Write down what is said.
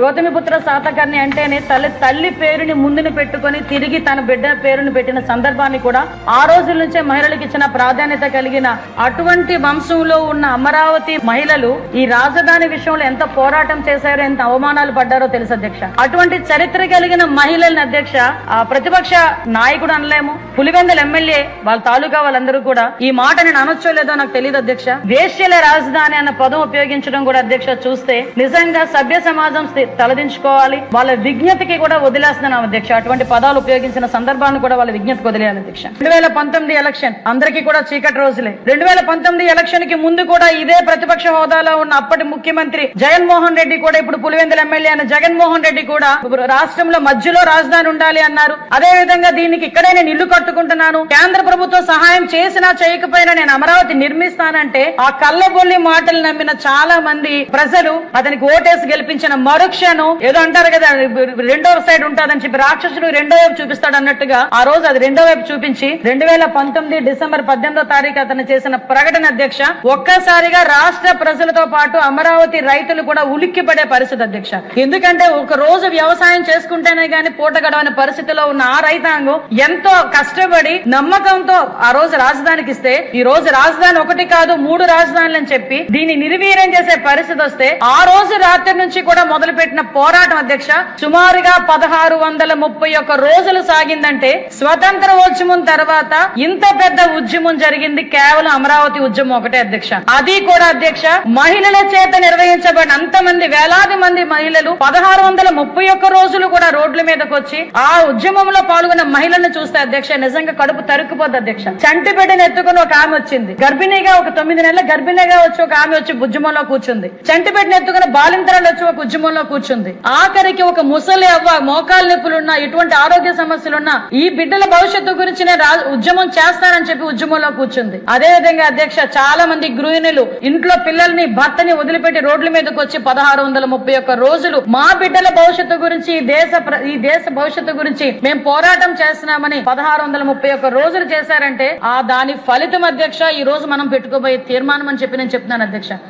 గౌతమిపుత్ర శాతకర్ణి అంటేనే తల్లి పేరుని ముందుని పెట్టుకొని తిరిగి తన బిడ్డ పేరుని పెట్టిన సందర్భాన్ని కూడా ఆ రోజుల నుంచే మహిళలకు ఇచ్చిన ప్రాధాన్యత కలిగిన అటువంటి వంశంలో ఉన్న అమరావతి మహిళలు ఈ రాజధాని విషయంలో ఎంత పోరాటం చేశారో, ఎంత అవమానాలు పడ్డారో తెలుసు అధ్యక్ష. అటువంటి చరిత్ర కలిగిన మహిళలను అధ్యక్ష ప్రతిపక్ష నాయకుడు అనలేము, పులివెందుల ఎమ్మెల్యే వాళ్ళ తాలూకా వాళ్ళందరూ కూడా ఈ మాట నేను అనొచ్చో లేదో నాకు తెలియదు అధ్యక్ష. వేశ్యల రాజధాని అన్న పదం ఉపయోగించడం కూడా అధ్యక్ష చూస్తే నిజంగా సభ్య సమాజం తలదించుకోవాలి. వాళ్ళ విజ్ఞతకి కూడా వదిలేస్తున్నాం అధ్యక్ష. అటువంటి పదాలు ఉపయోగించిన సందర్భాన్ని కూడా వాళ్ళ విజ్ఞతకు వదిలేయాలి అధ్యక్ష. 2019 ఎలక్షన్ అందరికీ కూడా చీకటి రోజులే. 2019 ఎలక్షన్ కి ముందు కూడా ఇదే ప్రతిపక్ష హోదాలో ఉన్న అప్పటి ముఖ్యమంత్రి జగన్మోహన్ రెడ్డి కూడా, ఇప్పుడు పులివెందుల ఎమ్మెల్యే అయిన జగన్మోహన్ రెడ్డి కూడా రాష్ట్రంలో మధ్యలో రాజధాని ఉండాలి అన్నారు. అదే విధంగా దీనికి ఇక్కడే నేను ఇల్లు కట్టుకుంటున్నాను, కేంద్ర ప్రభుత్వం సహాయం చేసినా చేయకపోయినా నేను అమరావతి నిర్మిస్తానంటే ఆ కళ్ళబొల్లి మాటలు నమ్మిన చాలా మంది ప్రజలు అతనికి ఓటేసి గెలిపించిన మరుక్షణం ఏదో అంటారు కదా, రెండో సైడ్ ఉంటుందని చెప్పి రాక్షసుడు రెండో వైపు చూపిస్తాడు అన్నట్టుగా ఆ రోజు అది రెండో వైపు చూపించి 2019 డిసెంబర్ 18వ తారీఖు అతను చేసిన ప్రకటన అధ్యక్ష ఒక్కసారిగా రాష్ట్ర ప్రజలతో పాటు అమరావతి రైతులు కూడా ఉలిక్కిపడే పరిస్థితి అధ్యక్ష. ఎందుకంటే ఒక రోజు వ్యవసాయం చేసుకుంటేనే గాని పూట గడవని పరిస్థితిలో ఉన్న ఆ రైతాంగం ఎంతో కష్టపడి నమ్మకంతో ఆ రోజు రాజధానికి ఇస్తే ఈ రోజు రాజధాని ఒకటి కాదు 3 రాజధానులు అని చెప్పి దీన్ని నిర్వీర్యం చేసే పరిస్థితి వస్తే ఆ రోజు రాత్రి నుంచి కూడా మొదలుపెట్టిన పోరాటం అధ్యక్ష సుమారుగా 1631 రోజులు సాగిందంటే స్వతంత్రోద్యమం తర్వాత ఇంత పెద్ద ఉద్యమం జరిగింది కేవలం అమరావతి ఉద్యమం ఒకటే అధ్యక్ష. అది కూడా అధ్యక్ష మహిళల చేత నిర్వహించబడిన అంతమంది వేలాది మంది మహిళలు 1631 రోజులు కూడా రోడ్ల మీదకి వచ్చి ఆ ఉద్యమంలో పాల్గొన్న మహిళలను చూస్తే అధ్యక్ష నిజంగా కడుపు తరుక్కుపోద్ది అధ్యక్ష. చంటి బిడ్డను ఎత్తుకుని ఒక ఆమె వచ్చింది, గర్భిణిగా ఒక 9 నెలల గర్భిణిగా వచ్చి ఒక ఆమె వచ్చి ఉద్యమంలో కూర్చుంది. చంటి బిడ్డను ఎత్తుకుని బాలింతరాలు వచ్చి ఒక ఉద్యమంలో కూర్చుంది. ఆఖరికి ఒక ముసలి అవ్వ మోకాలు నొప్పులున్నా ఇటువంటి ఆరోగ్య సమస్యలున్నా ఈ బిడ్డల భవిష్యత్తు గురించి నేను ఉద్యమం చేస్తానని చెప్పి ఉద్యమంలో కూర్చుంది. అదే విధంగా అధ్యక్ష చాలా మంది గృహిణులు ఇంట్లో పిల్లల్ని భర్తని వదిలిపెట్టి రోడ్ల మీదకి వచ్చి 1631 రోజులు మా బిడ్డల భవిష్యత్తు గురించి ఈ దేశ భవిష్యత్తు గురించి మేము పోరాటం చేస్తున్నామని 1631 రోజులు చేశారంటే ఆ దాని ఫలితం అధ్యక్ష ఈ రోజు మనం పెట్టుకోబోయే తీర్మానం అని చెప్పి నేను చెప్తున్నాను అధ్యక్ష.